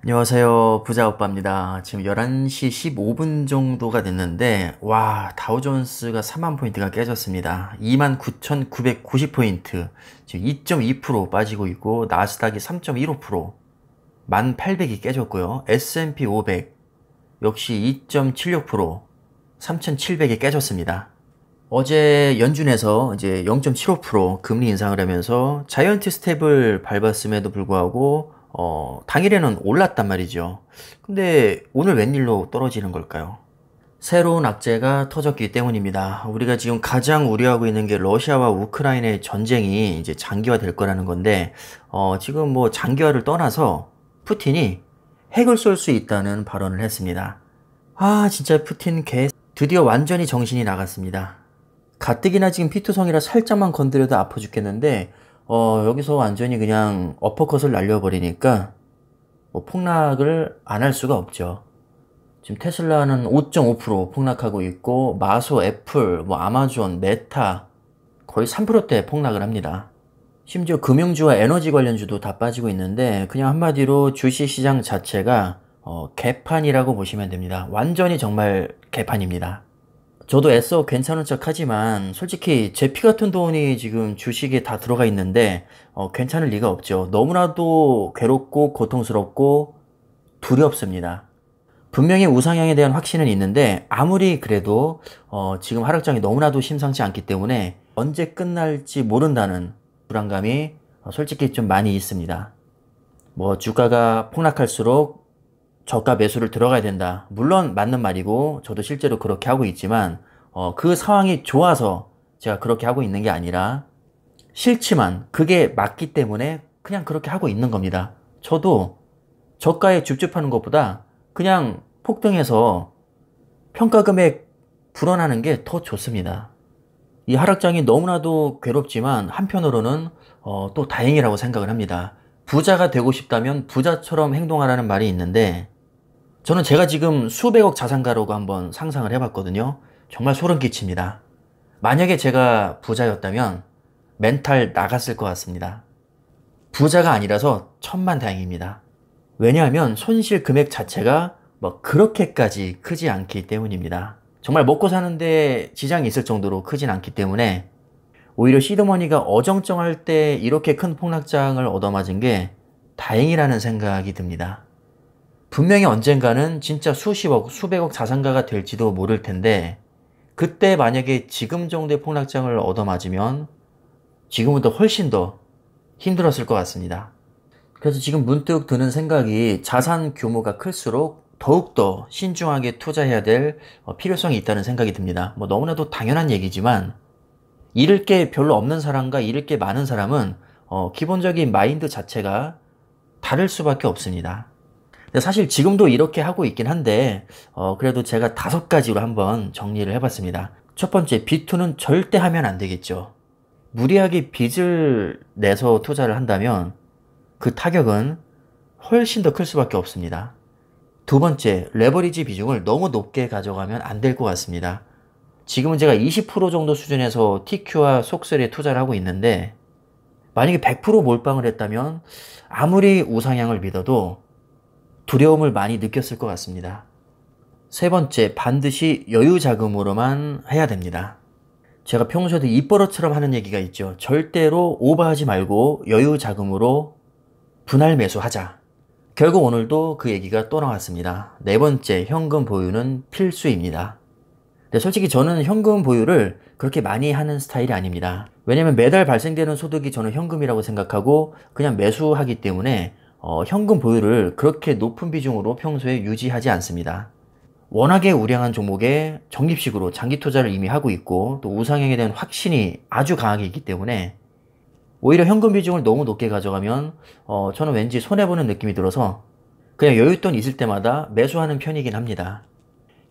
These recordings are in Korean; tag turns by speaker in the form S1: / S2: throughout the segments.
S1: 안녕하세요. 부자오빠입니다. 지금 11시 15분 정도가 됐는데, 와, 다우존스가 3만 포인트가 깨졌습니다. 29,990포인트. 지금 2.2% 빠지고 있고, 나스닥이 3.15%, 1,800이 깨졌고요. S&P 500, 역시 2.76%, 3,700이 깨졌습니다. 어제 연준에서 이제 0.75% 금리 인상을 하면서 자이언트 스텝을 밟았음에도 불구하고 당일에는 올랐단 말이죠. 근데 오늘 웬일로 떨어지는 걸까요? 새로운 악재가 터졌기 때문입니다. 우리가 지금 가장 우려하고 있는 게 러시아와 우크라이나의 전쟁이 이제 장기화될 거라는 건데 지금 뭐 장기화를 떠나서 푸틴이 핵을 쏠 수 있다는 발언을 했습니다. 아 진짜 푸틴 드디어 완전히 정신이 나갔습니다. 가뜩이나 지금 피투성이라 살짝만 건드려도 아파 죽겠는데 여기서 완전히 그냥 어퍼컷을 날려버리니까 뭐 폭락을 안 할 수가 없죠. 지금 테슬라는 5.5% 폭락하고 있고 마소, 애플, 뭐 아마존, 메타 거의 3%대 폭락을 합니다. 심지어 금융주와 에너지 관련주도 다 빠지고 있는데 그냥 한마디로 주식시장 자체가 개판이라고 보시면 됩니다. 완전히 정말 개판입니다. 저도 애써 괜찮은 척 하지만 솔직히 제 피 같은 돈이 지금 주식에 다 들어가 있는데 괜찮을 리가 없죠. 너무나도 괴롭고 고통스럽고 두렵습니다. 분명히 우상향에 대한 확신은 있는데 아무리 그래도 지금 하락장이 너무나도 심상치 않기 때문에 언제 끝날지 모른다는 불안감이 솔직히 좀 많이 있습니다. 뭐 주가가 폭락할수록 저가 매수를 들어가야 된다. 물론 맞는 말이고 저도 실제로 그렇게 하고 있지만 그 상황이 좋아서 제가 그렇게 하고 있는 게 아니라 싫지만 그게 맞기 때문에 그냥 그렇게 하고 있는 겁니다. 저도 저가에 줍줍하는 것보다 그냥 폭등해서 평가 금액 불어나는 게 더 좋습니다. 이 하락장이 너무나도 괴롭지만 한편으로는 또 다행이라고 생각을 합니다. 부자가 되고 싶다면 부자처럼 행동하라는 말이 있는데 저는 제가 지금 수백억 자산가라고 한번 상상을 해봤거든요. 정말 소름 끼칩니다. 만약에 제가 부자였다면 멘탈 나갔을 것 같습니다. 부자가 아니라서 천만다행입니다. 왜냐하면 손실 금액 자체가 뭐 그렇게까지 크지 않기 때문입니다. 정말 먹고 사는데 지장이 있을 정도로 크진 않기 때문에 오히려 시드머니가 어정쩡할 때 이렇게 큰 폭락장을 얻어맞은 게 다행이라는 생각이 듭니다. 분명히 언젠가는 진짜 수십억, 수백억 자산가가 될지도 모를 텐데 그때 만약에 지금 정도의 폭락장을 얻어맞으면 지금보다 훨씬 더 힘들었을 것 같습니다. 그래서 지금 문득 드는 생각이 자산 규모가 클수록 더욱더 신중하게 투자해야 될 필요성이 있다는 생각이 듭니다. 뭐 너무나도 당연한 얘기지만 잃을 게 별로 없는 사람과 잃을 게 많은 사람은 기본적인 마인드 자체가 다를 수밖에 없습니다. 근데 사실 지금도 이렇게 하고 있긴 한데 그래도 제가 5가지로 한번 정리를 해봤습니다. 첫 번째, B2는 절대 하면 안 되겠죠. 무리하게 빚을 내서 투자를 한다면 그 타격은 훨씬 더 클 수밖에 없습니다. 두 번째, 레버리지 비중을 너무 높게 가져가면 안 될 것 같습니다. 지금은 제가 20% 정도 수준에서 TQ와 속설에 투자를 하고 있는데 만약에 100% 몰빵을 했다면 아무리 우상향을 믿어도 두려움을 많이 느꼈을 것 같습니다. 세 번째, 반드시 여유 자금으로만 해야 됩니다. 제가 평소에도 입버릇처럼 하는 얘기가 있죠. 절대로 오버하지 말고 여유 자금으로 분할 매수하자. 결국 오늘도 그 얘기가 또 나왔습니다. 네 번째, 현금 보유는 필수입니다. 근데 솔직히 저는 현금 보유를 그렇게 많이 하는 스타일이 아닙니다. 왜냐면 매달 발생되는 소득이 저는 현금이라고 생각하고 그냥 매수하기 때문에 현금 보유를 그렇게 높은 비중으로 평소에 유지하지 않습니다. 워낙에 우량한 종목에 적립식으로 장기 투자를 이미 하고 있고 또 우상향에 대한 확신이 아주 강하게 있기 때문에 오히려 현금 비중을 너무 높게 가져가면 저는 왠지 손해보는 느낌이 들어서 그냥 여윳돈 있을 때마다 매수하는 편이긴 합니다.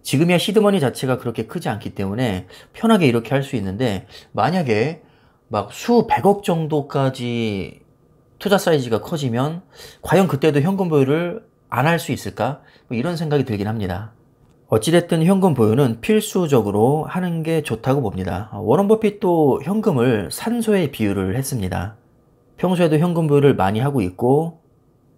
S1: 지금이야 시드머니 자체가 그렇게 크지 않기 때문에 편하게 이렇게 할 수 있는데 만약에 막 수백억 정도까지 투자 사이즈가 커지면 과연 그때도 현금 보유를 안 할 수 있을까? 뭐 이런 생각이 들긴 합니다. 어찌됐든 현금 보유는 필수적으로 하는 게 좋다고 봅니다. 워런 버핏도 현금을 산소에 비유를 했습니다. 평소에도 현금 보유를 많이 하고 있고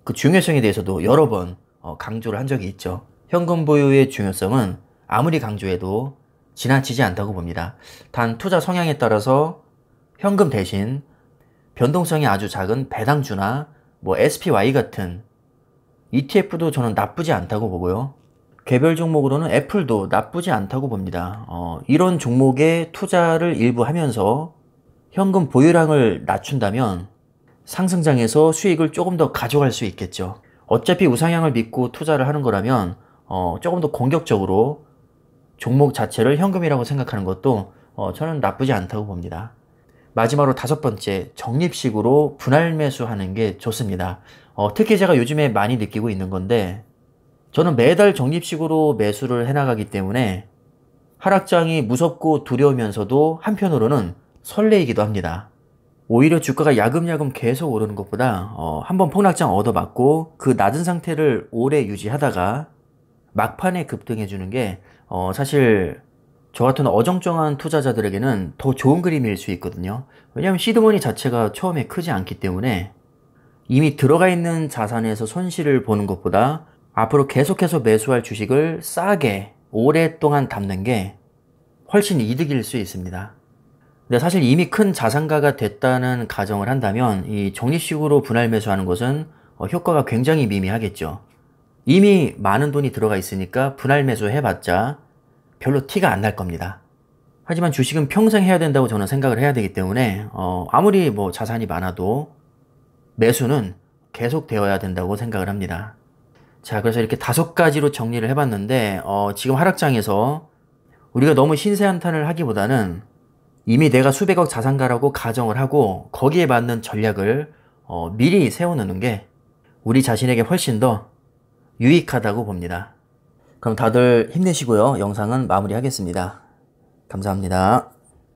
S1: 그 중요성에 대해서도 여러 번 강조를 한 적이 있죠. 현금 보유의 중요성은 아무리 강조해도 지나치지 않다고 봅니다. 단 투자 성향에 따라서 현금 대신 변동성이 아주 작은 배당주나 뭐 SPY 같은 ETF도 저는 나쁘지 않다고 보고요. 개별 종목으로는 애플도 나쁘지 않다고 봅니다. 이런 종목에 투자를 일부 하면서 현금 보유량을 낮춘다면 상승장에서 수익을 조금 더 가져갈 수 있겠죠. 어차피 우상향을 믿고 투자를 하는 거라면 조금 더 공격적으로 종목 자체를 현금이라고 생각하는 것도 저는 나쁘지 않다고 봅니다. 마지막으로 5번째, 적립식으로 분할 매수하는 게 좋습니다. 특히 제가 요즘에 많이 느끼고 있는 건데 저는 매달 적립식으로 매수를 해나가기 때문에 하락장이 무섭고 두려우면서도 한편으로는 설레이기도 합니다. 오히려 주가가 야금야금 계속 오르는 것보다 한번 폭락장 얻어맞고 그 낮은 상태를 오래 유지하다가 막판에 급등해 주는 게 사실 저 같은 어정쩡한 투자자들에게는 더 좋은 그림일 수 있거든요. 왜냐하면 시드머니 자체가 처음에 크지 않기 때문에 이미 들어가 있는 자산에서 손실을 보는 것보다 앞으로 계속해서 매수할 주식을 싸게 오랫동안 담는 게 훨씬 이득일 수 있습니다. 근데 사실 이미 큰 자산가가 됐다는 가정을 한다면 이 적립식으로 분할 매수하는 것은 효과가 굉장히 미미하겠죠. 이미 많은 돈이 들어가 있으니까 분할 매수 해봤자 별로 티가 안 날 겁니다. 하지만 주식은 평생 해야 된다고 저는 생각을 해야 되기 때문에 아무리 뭐 자산이 많아도 매수는 계속 되어야 된다고 생각을 합니다. 자, 그래서 이렇게 5가지로 정리를 해봤는데 지금 하락장에서 우리가 너무 신세한탄을 하기보다는 이미 내가 수백억 자산가라고 가정을 하고 거기에 맞는 전략을 미리 세워놓는 게 우리 자신에게 훨씬 더 유익하다고 봅니다. 그럼 다들 힘내시고요. 영상은 마무리하겠습니다. 감사합니다.